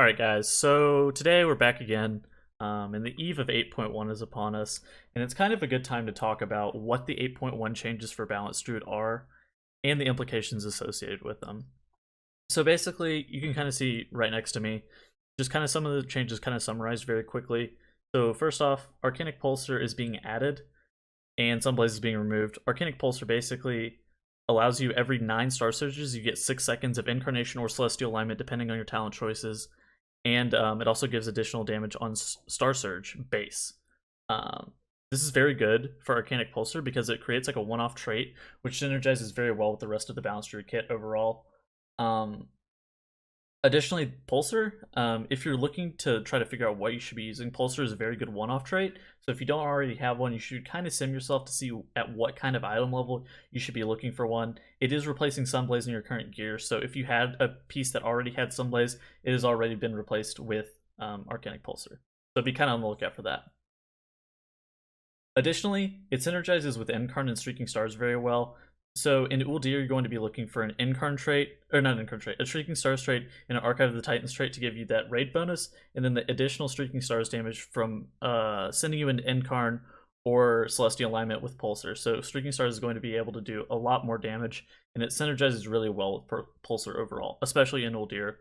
Alright guys, so today we're back again, and the eve of 8.1 is upon us, and it's kind of a good time to talk about what the 8.1 changes for Balanced Druid are, and the implications associated with them. So basically, you can kind of see right next to me, just kind of some of the changes kind of summarized very quickly. So first off, Arcanic Pulsar is being added, and Sunblaze is being removed. Arcanic Pulsar basically allows you every 9 Star Surges, you get 6 seconds of Incarnation or Celestial Alignment depending on your talent choices. And it also gives additional damage on Star Surge base. This is very good for Arcanic Pulsar because it creates like a one-off trait, which synergizes very well with the rest of the Balanced Druid kit overall. Additionally, Pulsar, if you're looking to try to figure out what you should be using, Pulsar is a very good one-off trait. So if you don't already have one, you should kind of sim yourself to see at what kind of item level you should be looking for one. It is replacing Sunblaze in your current gear, so if you had a piece that already had Sunblaze, it has already been replaced with Arcanic Pulsar. So be kind of on the lookout for that. Additionally, it synergizes with Incarn and Streaking Stars very well. So in Uldir, you're going to be looking for an Incarn trait, or not an Incarn trait, a Streaking Stars trait and an Archive of the Titans trait to give you that raid bonus, and then the additional Streaking Stars damage from sending you into Incarn or Celestial Alignment with Pulsar. So Streaking Stars is going to be able to do a lot more damage, and it synergizes really well with Pulsar overall, especially in Uldir.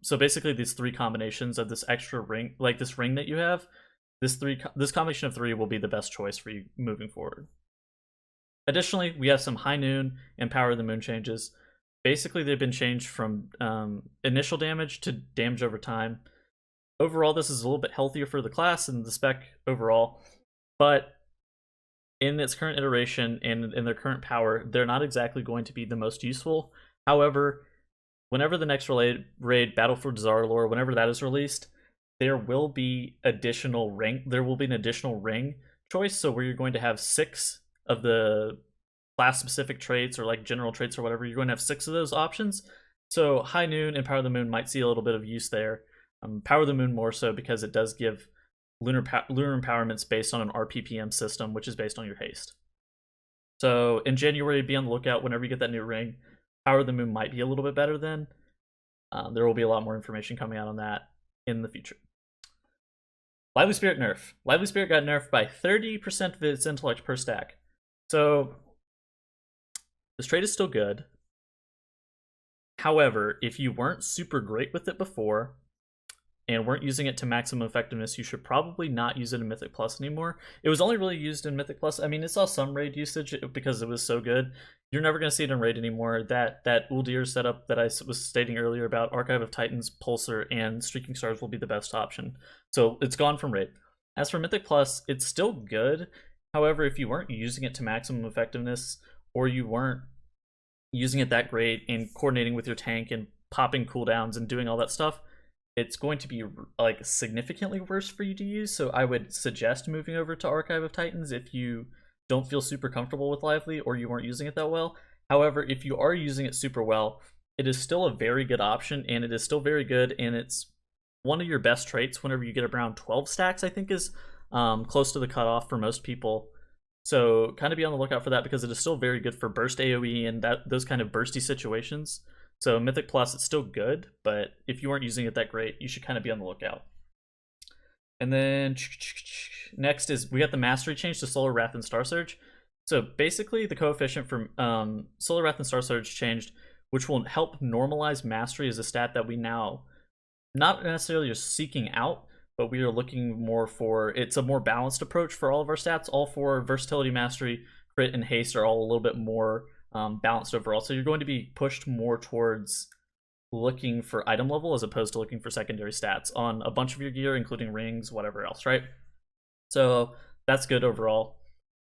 So basically these 3 combinations of this extra ring, like this ring that you have, this combination of 3 will be the best choice for you moving forward. Additionally, we have some High Noon and Power of the Moon changes. Basically, they've been changed from initial damage to damage over time. Overall, this is a little bit healthier for the class and the spec overall, but in its current iteration and in their current power, they're not exactly going to be the most useful. However, whenever the next raid Battle for Starlord, whenever that is released, there will be an additional ring choice, so where you're going to have 6 of the class specific traits or like general traits or whatever, you're going to have 6 of those options. So High Noon and Power of the Moon might see a little bit of use there. Power of the Moon more so because it does give lunar empowerments based on an RPPM system, which is based on your haste. So in January, be on the lookout whenever you get that new ring. Power of the Moon might be a little bit better then. There will be a lot more information coming out on that in the future. Lively Spirit nerf. Lively Spirit got nerfed by 30% of its intellect per stack. So this trait is still good. However, if you weren't super great with it before and weren't using it to maximum effectiveness, you should probably not use it in Mythic Plus anymore. It was only really used in Mythic Plus. I mean, it saw some raid usage because it was so good. You're never going to see it in raid anymore. That Uldir setup that I was stating earlier about Archive of Titans, Pulsar, and Streaking Stars will be the best option. So it's gone from raid. As for Mythic Plus, it's still good. However, if you weren't using it to maximum effectiveness, or you weren't using it that great and coordinating with your tank and popping cooldowns and doing all that stuff, it's going to be like significantly worse for you to use. So I would suggest moving over to Archive of Titans if you don't feel super comfortable with Lively or you weren't using it that well. However, if you are using it super well, it is still a very good option, and it is still very good, and it's one of your best traits whenever you get around 12 stacks, I think is close to the cutoff for most people. So kind of be on the lookout for that because it is still very good for burst AoE and those kind of bursty situations. So Mythic Plus, it's still good, but if you weren't using it that great, you should kind of be on the lookout. And then next is we got the Mastery change to Solar Wrath and Star Surge. So basically the coefficient for Solar Wrath and Star Surge changed, which will help normalize Mastery as a stat that we now not necessarily are seeking out, but we are looking more for, it's a more balanced approach for all of our stats. All 4 Versatility, Mastery, Crit, and Haste are all a little bit more balanced overall. So you're going to be pushed more towards looking for item level as opposed to looking for secondary stats on a bunch of your gear, including rings, whatever else, right? So that's good overall.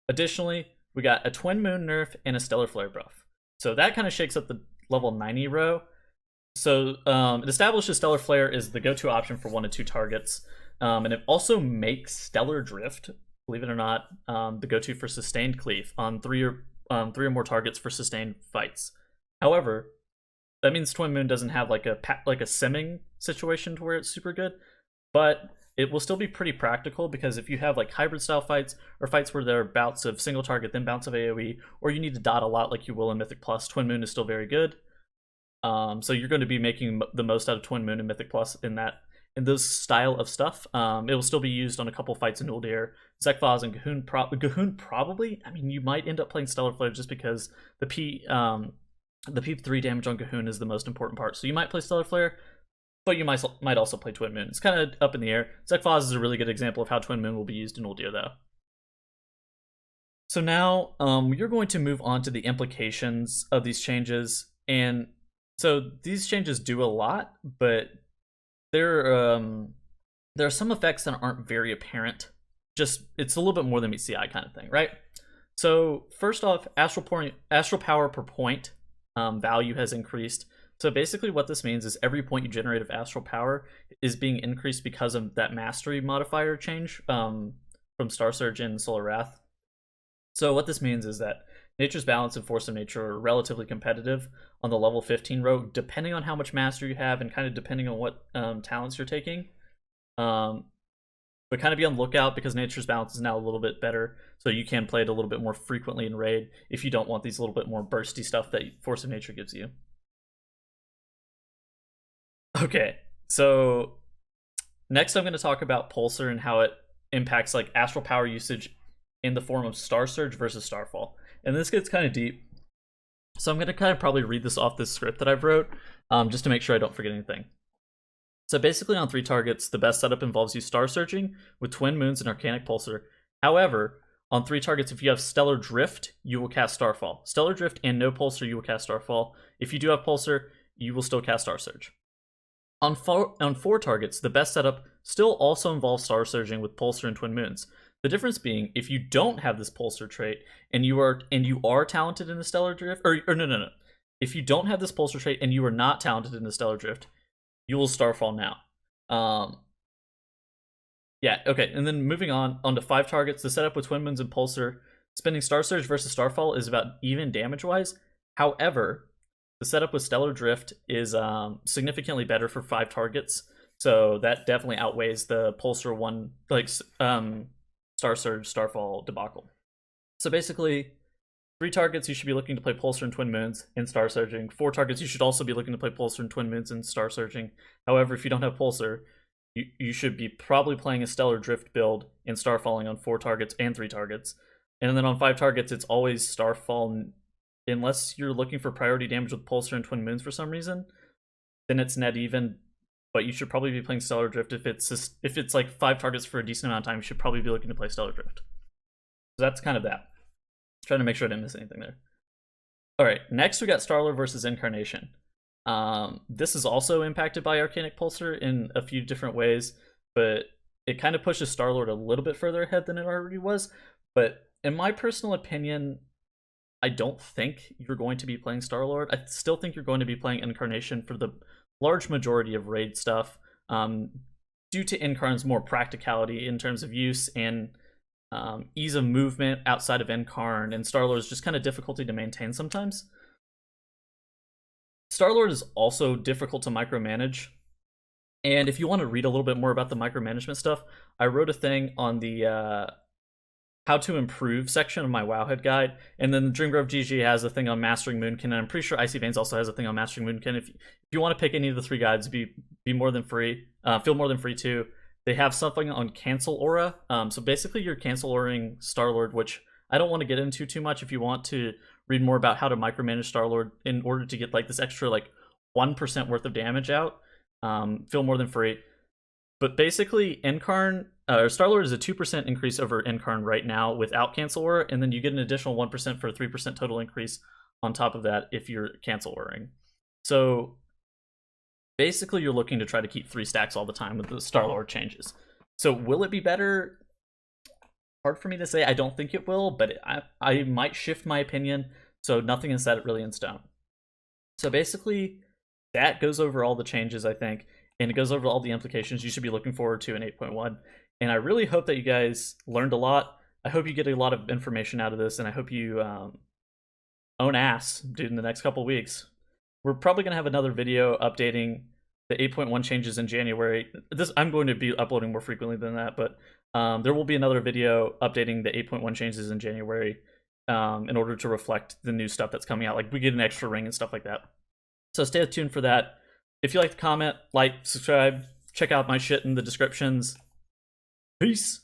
Additionally, we got a Twin Moon nerf and a Stellar Flare buff. So that kind of shakes up the level 90 row. So it establishes Stellar Flare is the go-to option for 1 to 2 targets. And it also makes Stellar Drift, believe it or not, the go-to for sustained cleave on 3 or more targets for sustained fights. However, that means Twin Moon doesn't have like a simming situation to where it's super good, but it will still be pretty practical because if you have like hybrid style fights or fights where there are bouts of single target then bouts of AoE, or you need to dot a lot like you will in Mythic Plus, Twin Moon is still very good. So you're going to be making the most out of Twin Moon and Mythic Plus in those style of stuff. It will still be used on a couple fights in Uldir. Zekvaz and Gahun probably. I mean, you might end up playing Stellar Flare just because the P3 damage on Gahun is the most important part. So you might play Stellar Flare, but you might also play Twin Moon. It's kind of up in the air. Zekvaz is a really good example of how Twin Moon will be used in Uldir, though. So now you're going to move on to the implications of these changes. And so these changes do a lot, but there are some effects that aren't very apparent. Just it's a little bit more than meets the eye kind of thing, right? So first off, astral power per point value has increased. So basically what this means is every point you generate of astral power is being increased because of that mastery modifier change from Star Surge and Solar Wrath. So what this means is that Nature's Balance and Force of Nature are relatively competitive on the level 15 row, depending on how much mastery you have and kind of depending on what talents you're taking. But kind of be on the lookout because Nature's Balance is now a little bit better, so you can play it a little bit more frequently in Raid if you don't want these little bit more bursty stuff that Force of Nature gives you. Okay, so next I'm going to talk about Pulsar and how it impacts like astral power usage in the form of Star Surge versus Starfall. And this gets kind of deep, so I'm going to kind of probably read this off this script that I've wrote just to make sure I don't forget anything. So basically on 3 targets, the best setup involves you Star Surging with Twin Moons and Arcanic Pulsar. However, on 3 targets, if you have Stellar Drift, you will cast Starfall. Stellar Drift and no Pulsar, you will cast Starfall. If you do have Pulsar, you will still cast Star Surge. On 4 targets, the best setup still also involves Star Surging with Pulsar and Twin Moons. The difference being, if you don't have this Pulsar trait and you are talented in the Stellar Drift, or no. If you don't have this Pulsar trait and you are not talented in the Stellar Drift, you will Starfall now. Yeah, okay, and then moving on to 5 targets, the setup with Twin Moons and Pulsar, spending Star Surge versus Starfall is about even damage-wise. However, the setup with Stellar Drift is significantly better for 5 targets, so that definitely outweighs the Pulsar one, like Star Surge, Starfall debacle. So basically, 3 targets, you should be looking to play Pulsar and Twin Moons and Star Surging. 4 targets, you should also be looking to play Pulsar and Twin Moons and Star Surging. However, if you don't have Pulsar, you should be probably playing a Stellar Drift build and Starfalling on 4 targets and 3 targets. And then on 5 targets, it's always Starfall, unless you're looking for priority damage with Pulsar and Twin Moons for some reason. Then it's net even, but you should probably be playing Stellar Drift. If it's like 5 targets for a decent amount of time, you should probably be looking to play Stellar Drift. So that's kind of that. Trying to make sure I didn't miss anything there. Alright, next we got Starlord versus Incarnation. This is also impacted by Arcanic Pulsar in a few different ways, but it kind of pushes Starlord a little bit further ahead than it already was. But in my personal opinion, I don't think you're going to be playing Starlord. I still think you're going to be playing Incarnation for the large majority of raid stuff, due to Incarn's more practicality in terms of use and ease of movement outside of Incarn, and Starlord is just kind of difficulty to maintain sometimes. Starlord is also difficult to micromanage, and if you want to read a little bit more about the micromanagement stuff, I wrote a thing on the how to improve section of my Wowhead guide, and then Dreamgrove GG has a thing on mastering Moonkin, and I'm pretty sure Icy Veins also has a thing on mastering Moonkin. If you want to pick any of the 3 guides, be more than free, feel more than free to. They have something on Cancel Aura. So basically you're Cancel Auraing Starlord, which I don't want to get into too much. If you want to read more about how to micromanage Starlord in order to get like this extra like 1% worth of damage out, feel more than free. But basically Incarn, Starlord is a 2% increase over Incarn right now without Cancel Aura, and then you get an additional 1% for a 3% total increase on top of that if you're Cancel Auraing. So basically, you're looking to try to keep 3 stacks all the time with the Starlord changes. So will it be better? Hard for me to say. I don't think it will, but I might shift my opinion, so nothing is set really in stone. So basically, that goes over all the changes, I think, and it goes over all the implications you should be looking forward to in 8.1. And I really hope that you guys learned a lot. I hope you get a lot of information out of this, and I hope you own ass, dude, in the next couple weeks. We're probably going to have another video updating the 8.1 changes in January. I'm going to be uploading more frequently than that, but there will be another video updating the 8.1 changes in January in order to reflect the new stuff that's coming out. Like, we get an extra ring and stuff like that. So stay tuned for that. If you like the comment, like, subscribe, check out my shit in the descriptions. Peace.